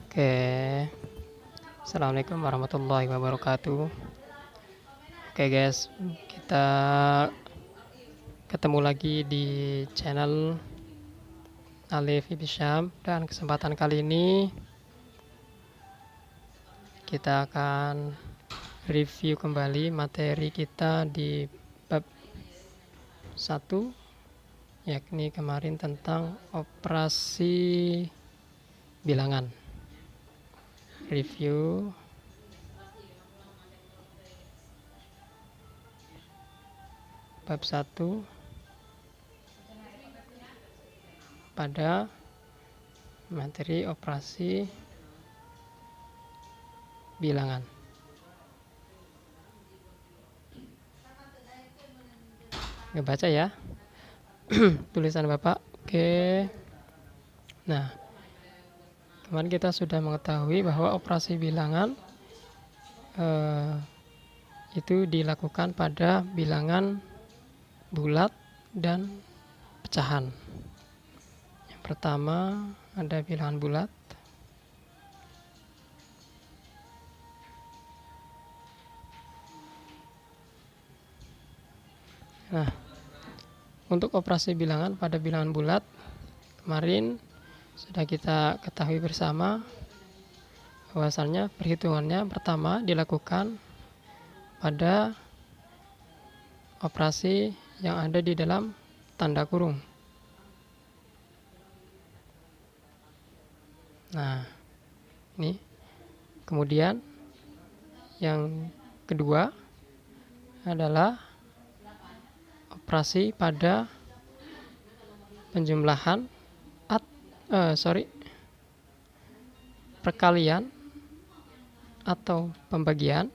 Oke, Assalamualaikum warahmatullahi wabarakatuh. Oke guys, kita ketemu lagi di channel Alif Ibisham, dan kesempatan kali ini kita akan review kembali materi kita di bab 1, yakni kemarin tentang operasi bilangan. Review bab 1 pada materi operasi bilangan. Ngebaca ya tulisan Bapak. Oke. Nah, kemarin kita sudah mengetahui bahwa operasi bilangan itu dilakukan pada bilangan bulat dan pecahan. Yang pertama ada bilangan bulat. Nah, untuk operasi bilangan pada bilangan bulat kemarin sudah kita ketahui bersama bahwasannya perhitungannya pertama dilakukan pada operasi yang ada di dalam tanda kurung. Nah, ini kemudian yang kedua adalah operasi pada penjumlahan perkalian atau pembagian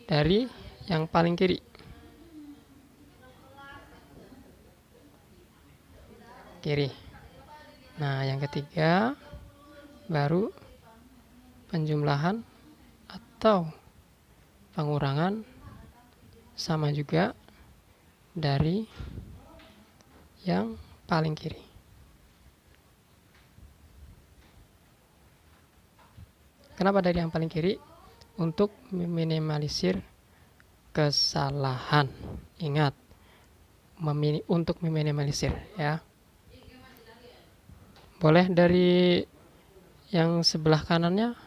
dari yang paling kiri. Nah, yang ketiga baru penjumlahan atau pengurangan sama juga dari yang paling kiri. Kenapa dari yang paling kiri? Untuk meminimalisir kesalahan. Ingat, untuk meminimalisir ya. Boleh dari yang sebelah kanannya,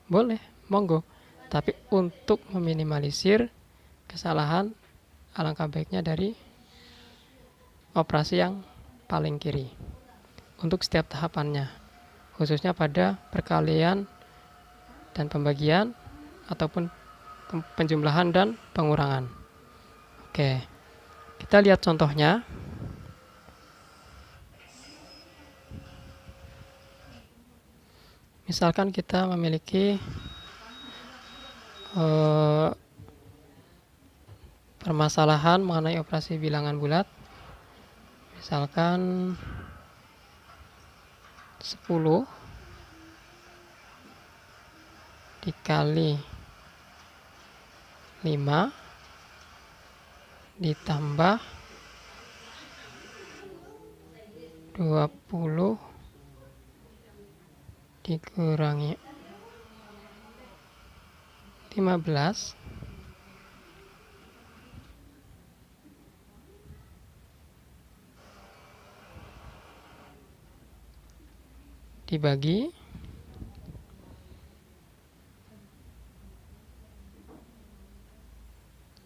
boleh, monggo. Tapi untuk meminimalisir kesalahan, alangkah baiknya dari operasi yang paling kiri. Untuk setiap tahapannya, khususnya pada perkalian dan pembagian ataupun penjumlahan dan pengurangan. Oke, kita lihat contohnya. Misalkan kita memiliki permasalahan mengenai operasi bilangan bulat. Misalkan 10 dikali 5 ditambah 20 dikurangi 15 dibagi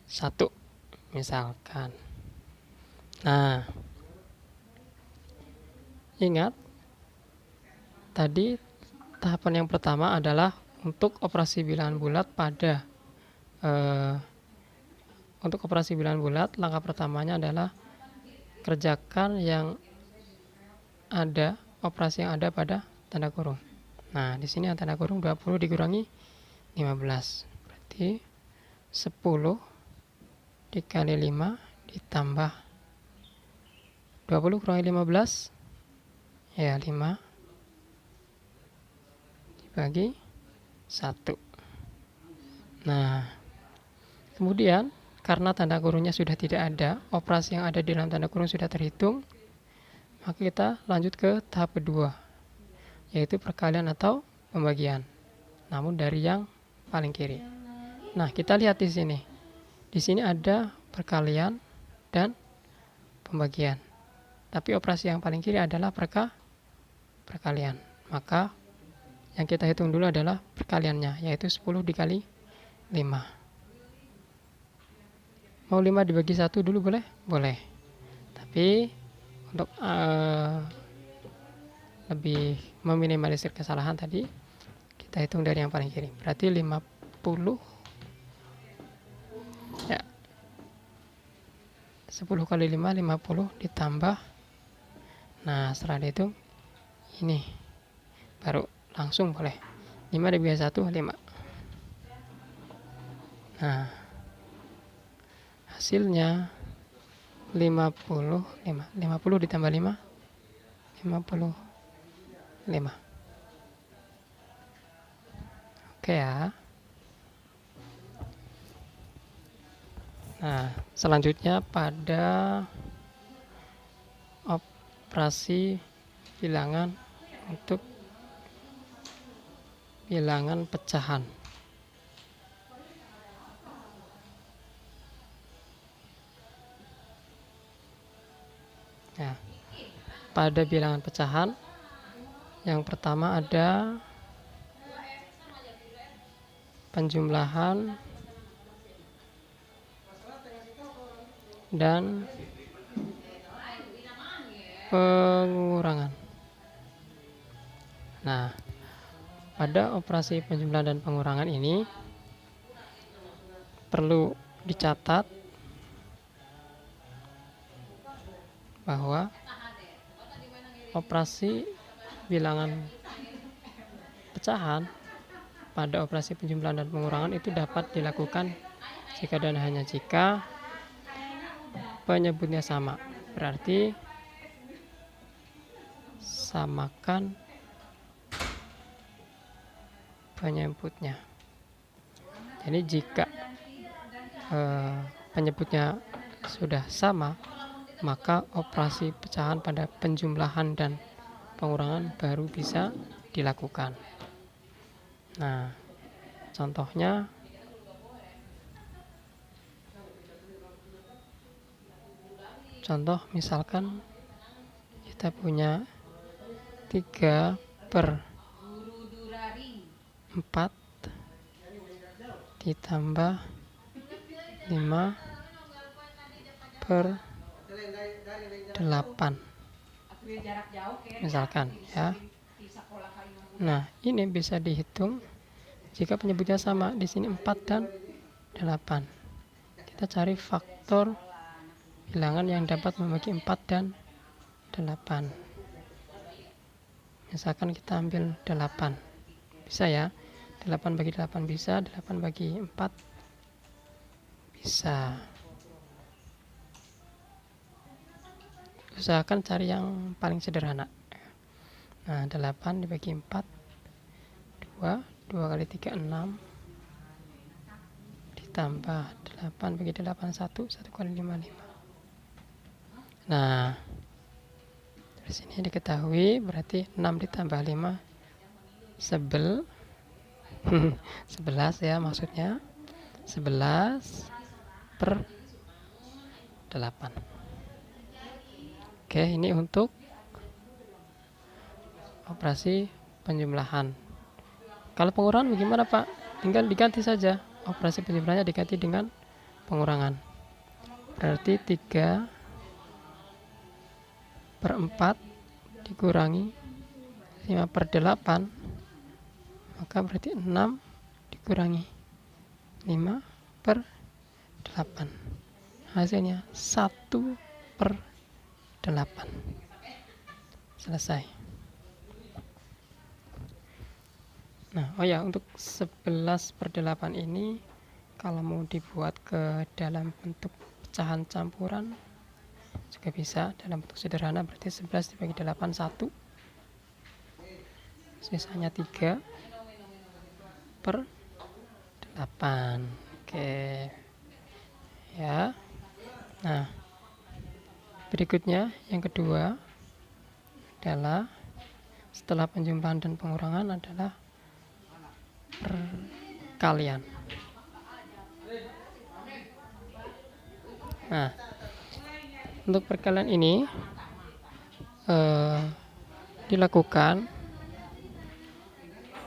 1 misalkan. Nah, ingat tadi tahapan yang pertama adalah untuk operasi bilangan bulat pada untuk operasi bilangan bulat, langkah pertamanya adalah kerjakan yang ada, operasi yang ada pada tanda kurung. Nah, di sini tanda kurung 20 dikurangi 15. Berarti 10 dikali 5 ditambah 20 kurangi 15 ya 5 dibagi 1. Nah, kemudian karena tanda kurungnya sudah tidak ada, operasi yang ada di dalam tanda kurung sudah terhitung, maka kita lanjut ke tahap kedua, yaitu perkalian atau pembagian, namun dari yang paling kiri. Nah, kita lihat di sini. Di sini ada perkalian dan pembagian. Tapi operasi yang paling kiri adalah perkalian. Maka yang kita hitung dulu adalah perkaliannya, yaitu 10 dikali 5. Mau 5 dibagi 1 dulu boleh? Boleh. Tapi untuk lebih meminimalisir kesalahan tadi, kita hitung dari yang paling kiri. Berarti 50 ya. 10 kali 5, 50 ditambah. Nah, setelah dihitung ini baru langsung boleh. 5 dibagi 1, 5. Nah, hasilnya 50 ditambah 5, 55. Oke ya. Nah, selanjutnya pada operasi bilangan untuk bilangan pecahan. Ya, pada bilangan pecahan yang pertama ada penjumlahan dan pengurangan. Nah, pada operasi penjumlahan dan pengurangan ini perlu dicatat bahwa operasi bilangan pecahan pada operasi penjumlahan dan pengurangan itu dapat dilakukan jika dan hanya jika penyebutnya sama. Berarti samakan penyebutnya. Jadi jika penyebutnya sudah sama, maka operasi pecahan pada penjumlahan dan pengurangan baru bisa dilakukan. Nah, contohnya misalkan kita punya 3/4 ditambah 5/8 misalkan ya. Nah, ini bisa dihitung jika penyebutnya sama. Di sini 4 dan 8. Kita cari faktor bilangan yang dapat membagi 4 dan 8. Misalkan kita ambil 8. Bisa ya. 8 bagi 8 bisa, 8 bagi 4 bisa. Usahakan cari yang paling sederhana. Nah, 8 dibagi 4 2 kali 3 6 ditambah 8 bagi 8 1 kali 5 5. Nah, dari sini diketahui berarti 6 ditambah 5 11 ya, maksudnya 11/8. Oke, ini untuk operasi penjumlahan. Kalau pengurangan bagaimana, Pak? Tinggal diganti saja. Operasi penjumlahannya diganti dengan pengurangan. Berarti 3/4 dikurangi 5/8, maka berarti 6 dikurangi 5/8. Hasilnya 1/8. Selesai. Nah, untuk 11/8 ini kalau mau dibuat ke dalam bentuk pecahan campuran juga bisa. Dalam bentuk sederhana berarti 11 dibagi 8 1, sisanya 3/8. Oke ya. Nah, berikutnya yang kedua adalah setelah penjumlahan dan pengurangan adalah perkalian. Nah, untuk perkalian ini dilakukan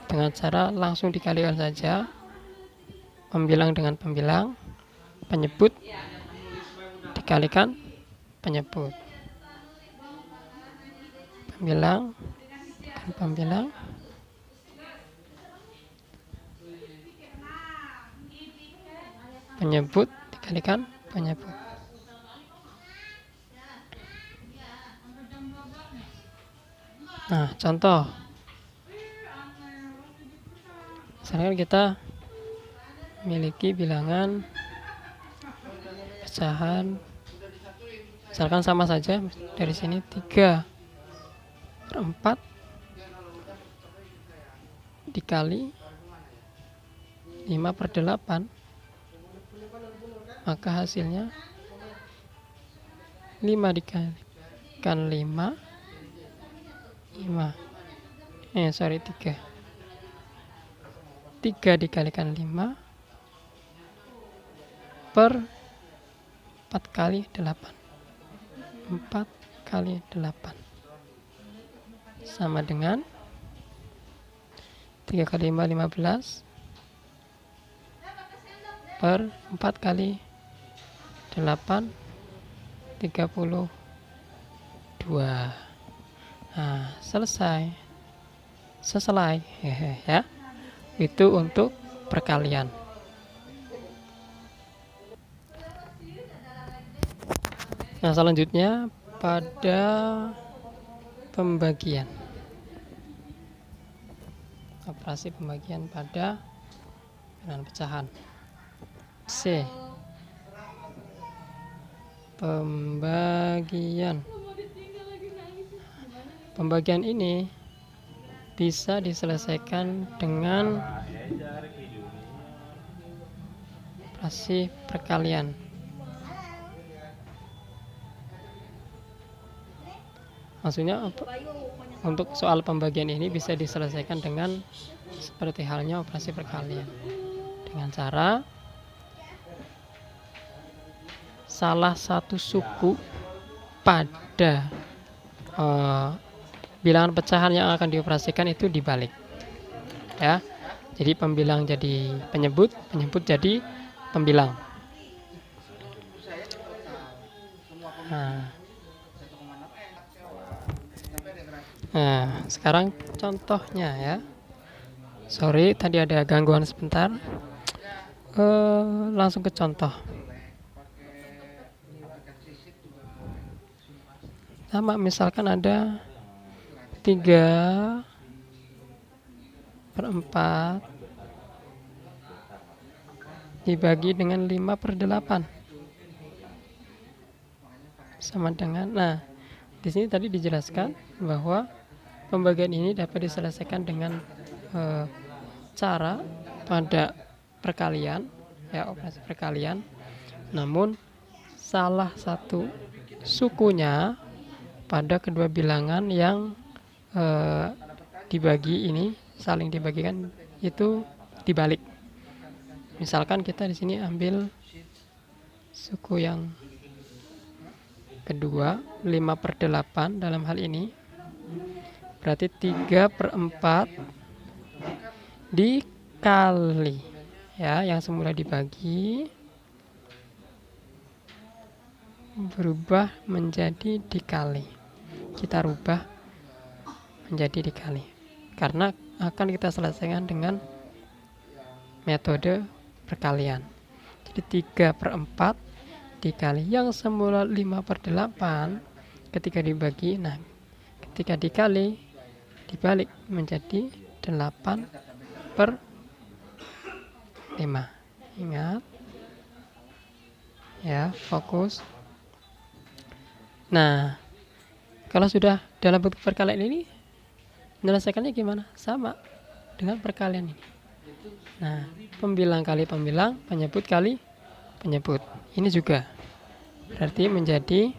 dengan cara langsung dikalikan saja, pembilang dengan pembilang, penyebut dikalikan penyebut, pembilang dan pembilang, penyebut dikalikan penyebut. Nah, contoh, misalkan kita memiliki bilangan pecahan, misalkan sama saja dari sini 3/4 dikali 5/8, maka hasilnya 5 dikalikan 5 3 dikalikan 5 per 4 kali 8, 4 kali 8 sama dengan 3 kali 5 15 per 4 kali 8 32. Nah, selesai ya. Itu untuk perkalian. Nah, selanjutnya pada pembagian. Operasi pembagian pada bilangan pecahan. C. Pembagian. Pembagian ini bisa diselesaikan dengan operasi perkalian. Maksudnya untuk soal pembagian ini bisa diselesaikan dengan seperti halnya operasi perkalian, dengan cara salah satu suku pada bilangan pecahan yang akan dioperasikan itu dibalik, ya. Jadi pembilang jadi penyebut, penyebut jadi pembilang. Nah, sekarang contohnya ya. Sorry, tadi ada gangguan sebentar. Langsung ke contoh. Sama, misalkan ada 3/4 dibagi dengan 5/8 sama dengan, nah di sini tadi dijelaskan bahwa pembagian ini dapat diselesaikan dengan cara pada perkalian, ya, operasi perkalian. Namun salah satu sukunya pada kedua bilangan yang dibagi ini, saling dibagikan, itu dibalik. Misalkan kita di sini ambil suku yang kedua, 5/8 dalam hal ini, berarti 3/4 dikali, ya, yang semula dibagi berubah menjadi dikali. Kita rubah menjadi dikali karena akan kita selesaikan dengan metode perkalian. Jadi 3/4 dikali yang semula 5/8 ketika dibagi, nah ketika dikali dibalik menjadi 8/5. Ingat ya, fokus. Nah, kalau sudah dalam bentuk perkalian ini, menyelesaikannya gimana? Sama dengan perkalian ini. Nah, pembilang kali pembilang, penyebut kali penyebut. Ini juga berarti menjadi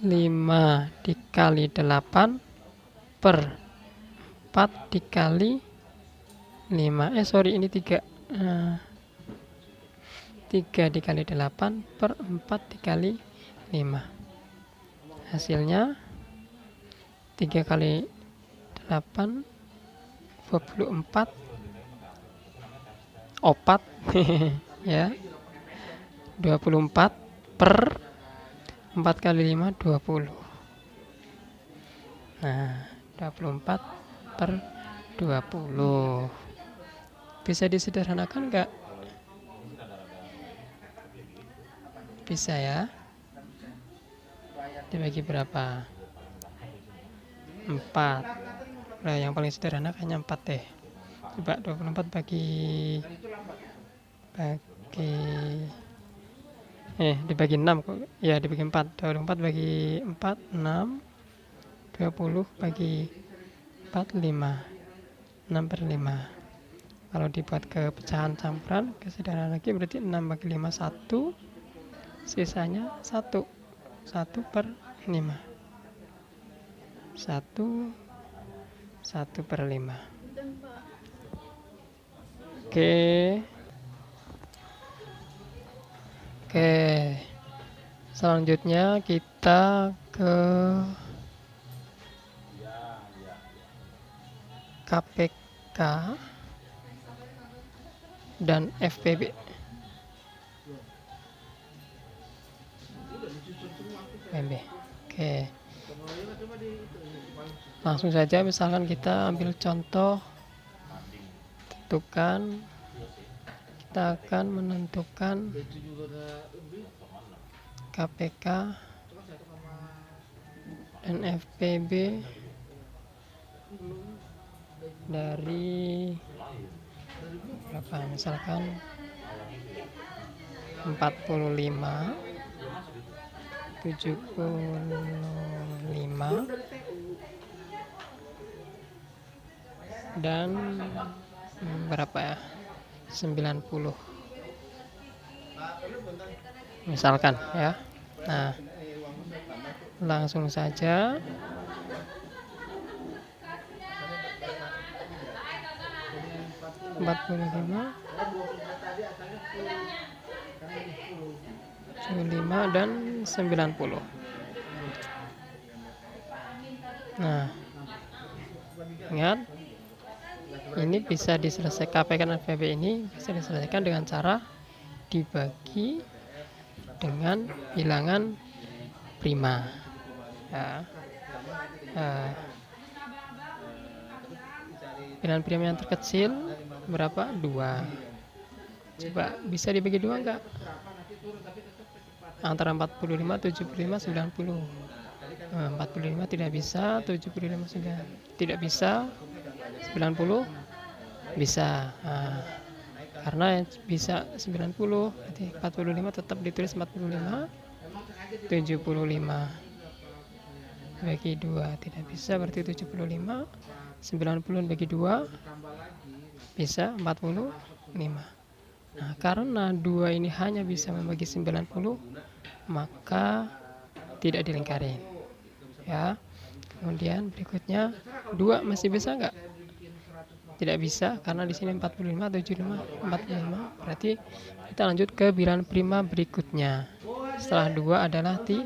5 dikali 8 per 4 dikali 5. Sorry, ini 3. 3 dikali 8 per 4 dikali 5. Hasilnya 3 kali 8 24 opat ya, 24 per 4 kali 5 20. Nah, 24 per 20. Bisa disederhanakan enggak? Bisa ya. Dibagi berapa? 4. Nah, yang paling sederhana kayaknya 4 deh. Coba 24 dibagi 6 kok. Ya, dibagi 4. 24 bagi 4 6. 20 bagi 4 5. 6 per 5. Kalau dibuat ke pecahan campuran, kesederhanaan lagi berarti 6 bagi 5 1. Sisanya 1. 1 per 5. 1 per 5. Oke. Selanjutnya kita ke KPK dan FPB. Oke. Langsung saja, misalkan kita ambil contoh, kita akan menentukan KPK dan FPB dari berapa, misalkan 45, 75 dan berapa ya, 90 misalkan ya. Nah, langsung saja empat puluh lima dan 90. Nah, ingat, ini bisa diselesaikan, KPK dan FPB ini bisa diselesaikan dengan cara dibagi dengan bilangan prima ya. Bilangan prima yang terkecil berapa? 2. Coba bisa dibagi 2 enggak? Antara 45, 75, 90. 45 tidak bisa, 75 sudah tidak bisa, 90 bisa. Karena bisa 90, berarti 45 tetap ditulis 45. 75 bagi 2 tidak bisa, berarti 75. 90 bagi 2 bisa 45. Nah, karena 2 ini hanya bisa membagi 90, maka tidak dilingkarin ya. Kemudian berikutnya 2 masih bisa enggak? Tidak bisa, karena di sini 45, 75, 45. Berarti kita lanjut ke bilangan prima berikutnya. Setelah 2 adalah 3.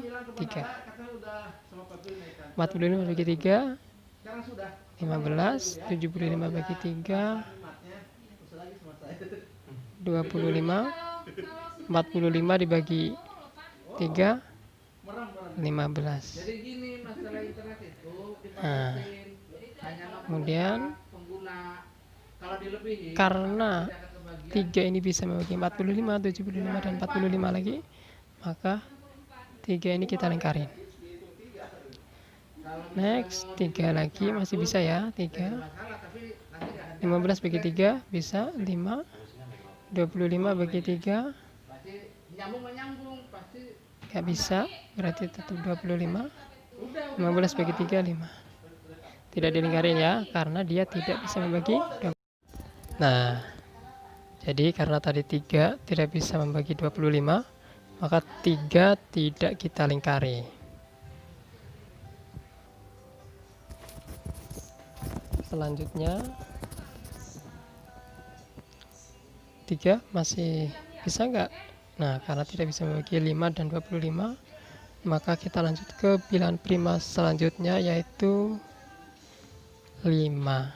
45 bagi 3 15. 75 bagi 3 25. 45 dibagi 3 15. Nah, kemudian karena 3 ini bisa membagi 45, 75 dan 45 lagi, maka 3 ini kita lingkarin. Next, 3 lagi masih bisa ya, 3. 15 bagi 3 bisa 5. 25 bagi 3 gak bisa, berarti tetap 25. 15 bagi 3 5. Tidak dilingkarin ya, karena dia tidak bisa membagi 20. Nah, jadi karena tadi 3 tidak bisa membagi 25, maka 3 tidak kita lingkari. Selanjutnya 3 masih bisa nggak? Nah, karena tidak bisa membagi 5 dan 25, maka kita lanjut ke bilangan prima selanjutnya, yaitu 5.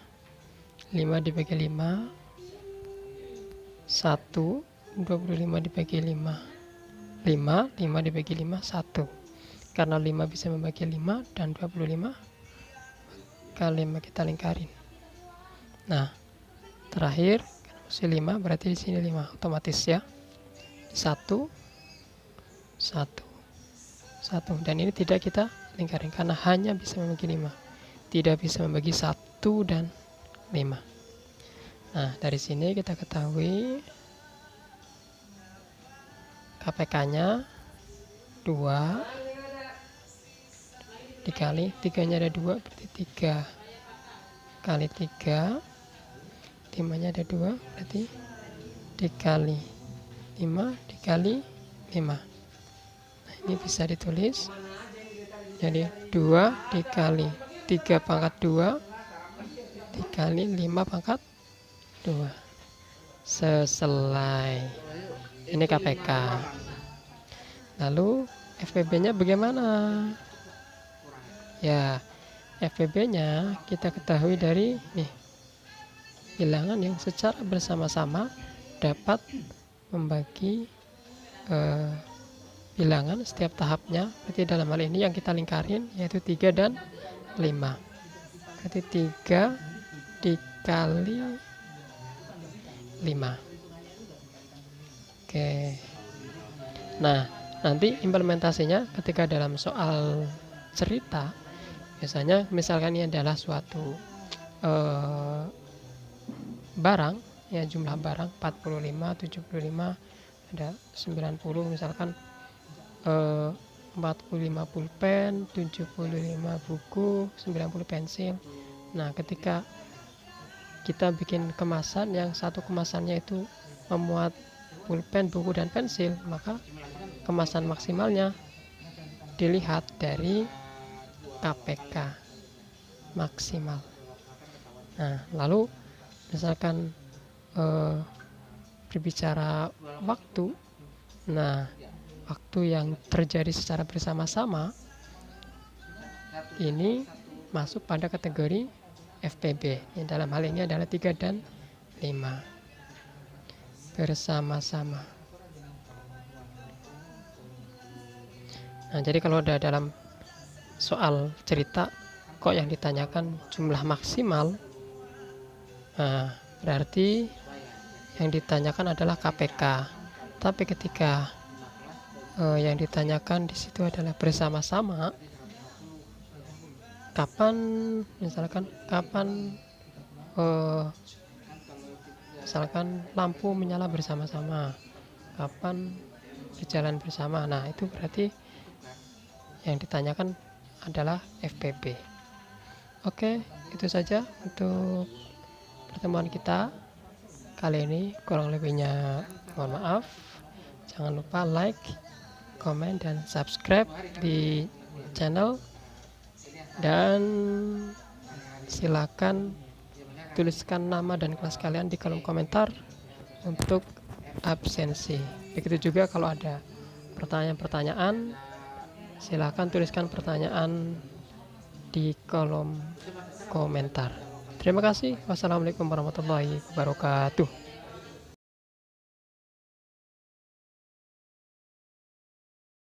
5 dibagi 5 1, 25 dibagi 5 5, 5 dibagi 5 1. Karena 5 bisa membagi 5 dan 25, kali 5 kita lingkarin. Nah, terakhir masih 5, berarti di sini 5 otomatis ya. 1 1 1, dan ini tidak kita lingkarin karena hanya bisa membagi 5, tidak bisa membagi 1 dan 5. Nah, dari sini kita ketahui KPK-nya 2 dikali 3-nya ada 2, berarti 3 kali 3, 5-nya ada 2, berarti dikali 5 dikali 5. Nah, ini bisa ditulis jadi 2 dikali 3 pangkat 2 dikali 5 pangkat 2. Selesai. Ini KPK. Lalu FPB-nya bagaimana? Ya, FPB-nya kita ketahui dari nih, bilangan yang secara bersama-sama dapat membagi bilangan setiap tahapnya. Berarti dalam hal ini yang kita lingkarin yaitu 3 dan 5. Berarti 3 dikali 5. Oke. Nah, nanti implementasinya ketika dalam soal cerita, biasanya misalkan ini adalah suatu barang, ya jumlah barang 45, 75, ada 90, misalkan 45 pulpen, 75 buku, 90 pensil. Nah, ketika kita bikin kemasan yang satu kemasannya itu memuat pulpen, buku, dan pensil, maka kemasan maksimalnya dilihat dari KPK maksimal. Nah, lalu misalkan berbicara waktu, nah waktu yang terjadi secara bersama-sama ini masuk pada kategori FPB, yang dalam hal ini adalah 3 dan 5 bersama-sama. Nah, jadi kalau ada dalam soal cerita kok yang ditanyakan jumlah maksimal, nah berarti yang ditanyakan adalah KPK. Tapi ketika yang ditanyakan di situ adalah bersama-sama, kapan misalkan lampu menyala bersama-sama, kapan berjalan bersama, nah itu berarti yang ditanyakan adalah FPB. Oke, itu saja untuk pertemuan kita kali ini. Kurang lebihnya mohon maaf. Jangan lupa like, komen, dan subscribe di channel, dan silakan tuliskan nama dan kelas kalian di kolom komentar untuk absensi. Begitu juga kalau ada pertanyaan-pertanyaan, silakan tuliskan pertanyaan di kolom komentar. Terima kasih. Wassalamualaikum warahmatullahi wabarakatuh.